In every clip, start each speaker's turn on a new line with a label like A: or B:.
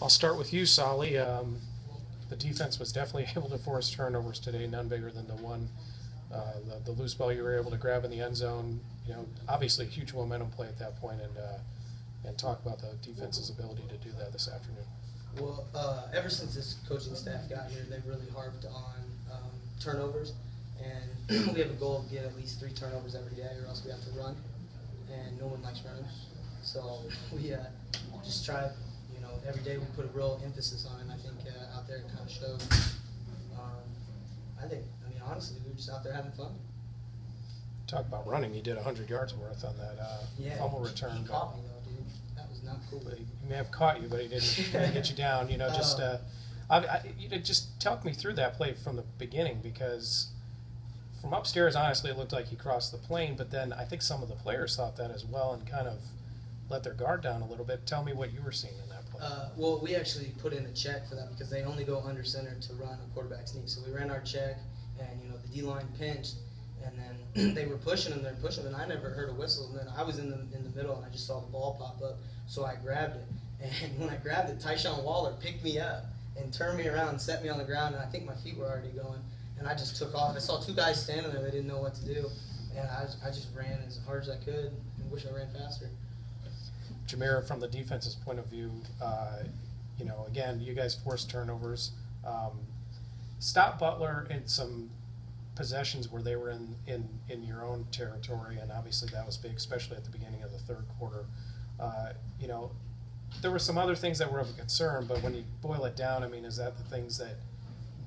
A: I'll start with you, Tsali. The defense was definitely able to force turnovers today, none bigger than the one, the loose ball you were able to grab in the end zone. You know, obviously a huge momentum play at that point, and talk about the defense's ability to do that this afternoon.
B: Well, ever since this coaching staff got here, they've really harped on turnovers, and we have a goal to get at least 3 turnovers every day, or else we have to run, and no one likes running. So we just try, every day we put a real emphasis on it, and I think out there it kind of shows. Honestly, we were just out there having fun.
A: Talk about running. You did 100 yards worth on that fumble return.
B: He caught me, though, dude. That was not cool.
A: He may have caught you, but he didn't get you down. Just talk me through that play from the beginning, because from upstairs, honestly, it looked like he crossed the plane, but then I think some of the players thought that as well and kind of let their guard down a little bit. Tell me what you were seeing in that play.
B: Well, we actually put in a check for that because they only go under center to run a quarterback sneak. So we ran our check, and the D-line pinched, and then they were pushing and and I never heard a whistle. And then I was in the middle, and I just saw the ball pop up, so I grabbed it. And when I grabbed it, Tyshawn Waller picked me up and turned me around and set me on the ground, and I think my feet were already going. And I just took off. I saw 2 guys standing there. They didn't know what to do, and I just ran as hard as I could and wish I ran faster.
A: Jameer, from the defense's point of view, again, you guys forced turnovers. Stop Butler in some possessions where they were in your own territory, and obviously that was big, especially at the beginning of the third quarter. There were some other things that were of concern, but when you boil it down, is that the things that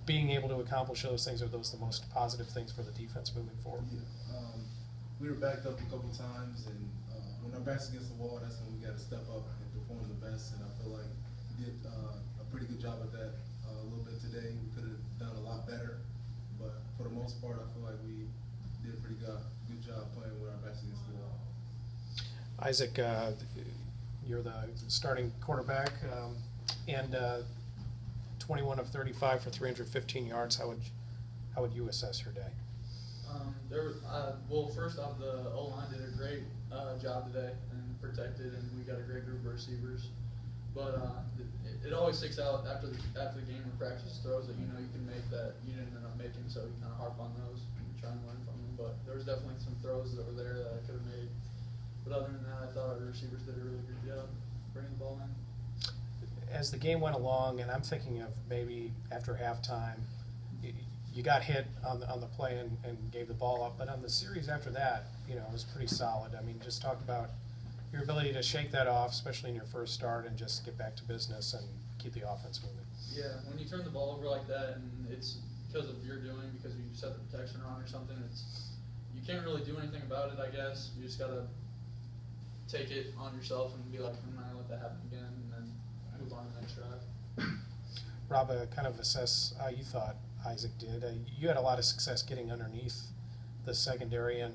A: being able to accomplish those things, are those the most positive things for the defense moving forward?
C: Yeah, we were backed up a couple times, and when our back's against the wall, that's when we got to step up and perform the best. And I feel like we did a pretty good job at that a little bit today. We could have done a lot better, but for the most part, I feel like we did a pretty good job playing with our backs against the wall.
A: Isaac, you're the starting quarterback, and 21 of 35 for 315 yards. How would you assess your day?
D: First off, the O-line did a great job today and protected, and we got a great group of receivers. But it always sticks out after the game or practice throws that you can make that you didn't end up making, so you kind of harp on those and try and learn from them. But there was definitely some throws that were there that I could have made. But other than that, I thought our receivers did a really good job bringing the ball in.
A: As the game went along, and I'm thinking of maybe after halftime, you got hit on the play and gave the ball up, but on the series after that, it was pretty solid. Just talk about your ability to shake that off, especially in your first start, and just get back to business and keep the offense moving.
D: Yeah, when you turn the ball over like that, and it's because of your doing, because you set the protection wrong or something, you can't really do anything about it, I guess. You just got to take it on yourself and be like, I'm not going to let that happen again, and then move on to the next drive.
A: Rob, kind of assess how you thought Isaac did. You had a lot of success getting underneath the secondary, and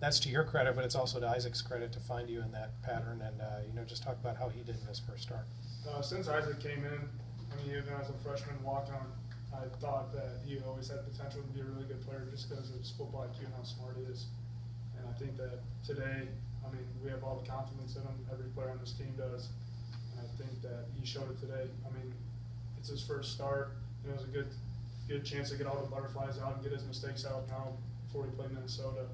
A: that's to your credit, but it's also to Isaac's credit to find you in that pattern, and just talk about how he did in his first start.
E: Since Isaac came in, even as a freshman walk-on, I thought that he always had potential to be a really good player just because of his football IQ and how smart he is. And I think that today, we have all the confidence in him. Every player on this team does. And I think that he showed it today. It's his first start. It was a good chance to get all the butterflies out and get his mistakes out now before he played Minnesota.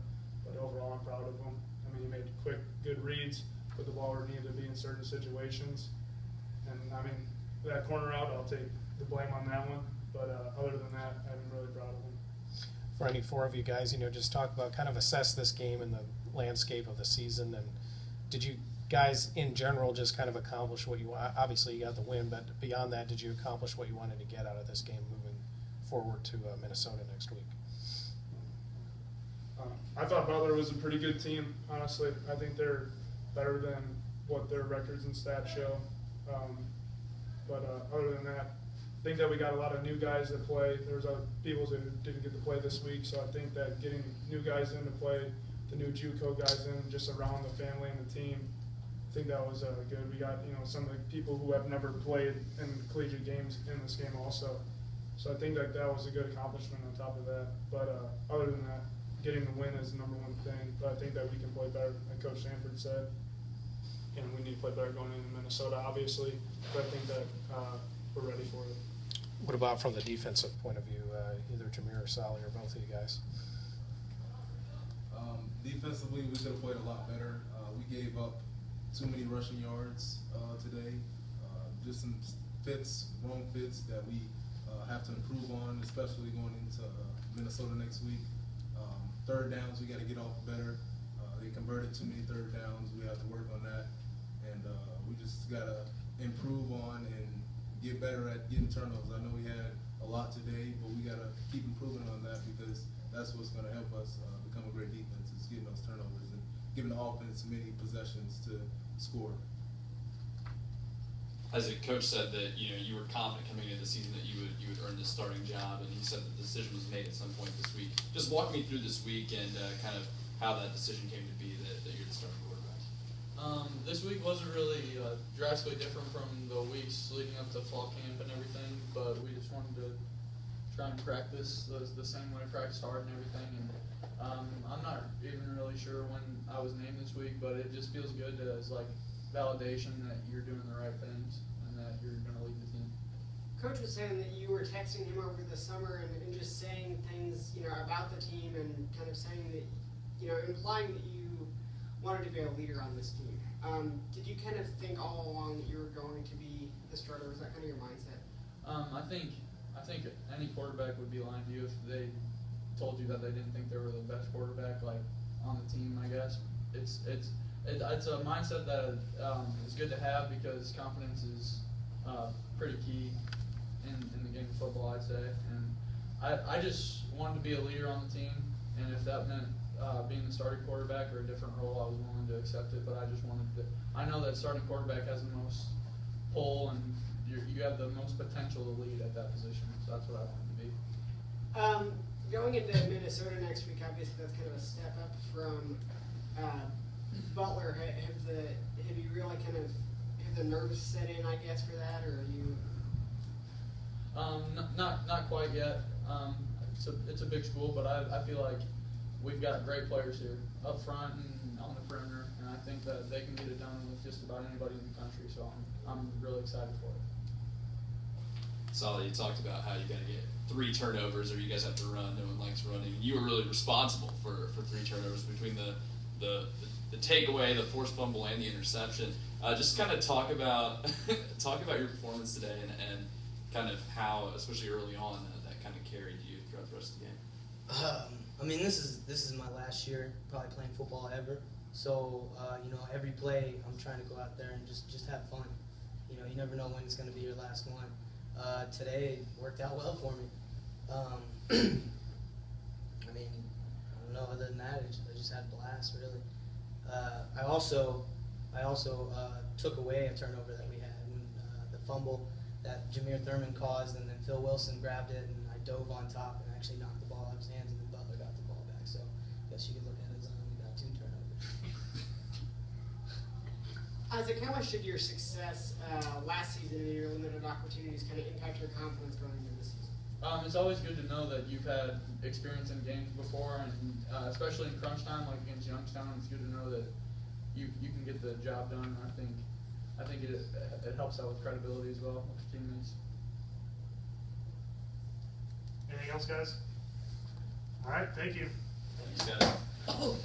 E: But overall, I'm proud of him. He made quick, good reads, put the ball where it needed to be in certain situations. And, that corner out, I'll take the blame on that one. But other than that, I'm really proud of him.
A: For any 4 of you guys, just talk about, kind of assess this game in the landscape of the season. And did you guys, in general, just kind of accomplish what you want? Obviously, you got the win, but beyond that, did you accomplish what you wanted to get out of this game moving forward to Minnesota next week?
E: I thought Butler was a pretty good team, honestly. I think they're better than what their records and stats show. Other than that, I think that we got a lot of new guys that play. There's other people that didn't get to play this week, so I think that getting new guys in to play, the new JUCO guys in, just around the family and the team, I think that was good. We got some of the people who have never played in collegiate games in this game also. So I think that was a good accomplishment on top of that. But other than that, getting the win is the number one thing. But I think that we can play better, like Coach Sanford said. and we need to play better going into Minnesota, obviously. But I think that we're ready for it.
A: What about from the defensive point of view, either Jameer or Tsali or both of you guys?
C: Defensively, we could have played a lot better. We gave up too many rushing yards today. Just some wrong fits that we have to improve on, especially going into Minnesota next week. Third downs, we got to get off better. They converted too many third downs. We have to work on that, and we just got to improve on and get better at getting turnovers. I know we had a lot today, but we got to keep improving on that because that's what's going to help us become a great defense, is getting those turnovers and giving the offense many possessions to score.
F: As a coach said that you were confident coming into the season that you would earn this starting job, and he said that the decision was made at some point this week. Just walk me through this week and kind of how that decision came to be that you're the starting quarterback.
D: This week wasn't really drastically different from the weeks leading up to fall camp and everything, but we just wanted to try and practice the same way, practice hard and everything. And I'm not even really sure when I was named this week, but it just feels good as like validation that you're doing the right things and that you're going to lead the team.
G: Coach was saying that you were texting him over the summer and just saying things, about the team and kind of saying that, implying that you wanted to be a leader on this team. Did you kind of think all along that you were going to be the starter? Was that kind of your mindset?
D: I think any quarterback would be lying to you if they told you that they didn't think they were the best quarterback on the team. I guess it's a mindset that is good to have because confidence is pretty key in the game of football, I'd say. And I just wanted to be a leader on the team, and if that meant being the starting quarterback or a different role, I was willing to accept it. But I just wanted to. I know that starting quarterback has the most pull, and you have the most potential to lead at that position. So that's what I wanted to be.
G: Going into Minnesota next week, obviously that's kind of a step up from Butler. Have you really kind of have the nerves set in, I guess, for that, or are you?
D: Not quite yet. It's a big school, but I feel like we've got great players here up front and on the perimeter, and I think that they can get it done with just about anybody in the country. So I'm really excited for it.
F: Tsali, you talked about how you got to get 3 turnovers, or you guys have to run. No one likes running. You were really responsible for 3 turnovers between the takeaway, the forced fumble, and the interception. Just kind of talk about your performance today and kind of how, especially early on, that kind of carried you throughout the rest of the game.
B: I mean, this is my last year probably playing football ever. So every play I'm trying to go out there and just have fun. You never know when it's going to be your last one. Today it worked out well for me. I mean, I don't know. Other than that, I just had a blast, really. I also took away a turnover that we had when the fumble that Jameer Thurman caused, and then Phil Wilson grabbed it, and I dove on top and actually knocked the ball out of his hands, and then Butler got the ball back. So I guess you could look at it as we got 2 turnovers.
G: Isaac, how much did your success last season and your limited opportunities kind of impact your confidence going into this season?
D: It's always good to know that you've had experience in games before, and especially in crunch time, like against Youngstown. It's good to know that you can get the job done. I think it helps out with credibility as well with teammates.
E: Anything else, guys? All right, thank you.
F: Thanks, guys.
B: Oh.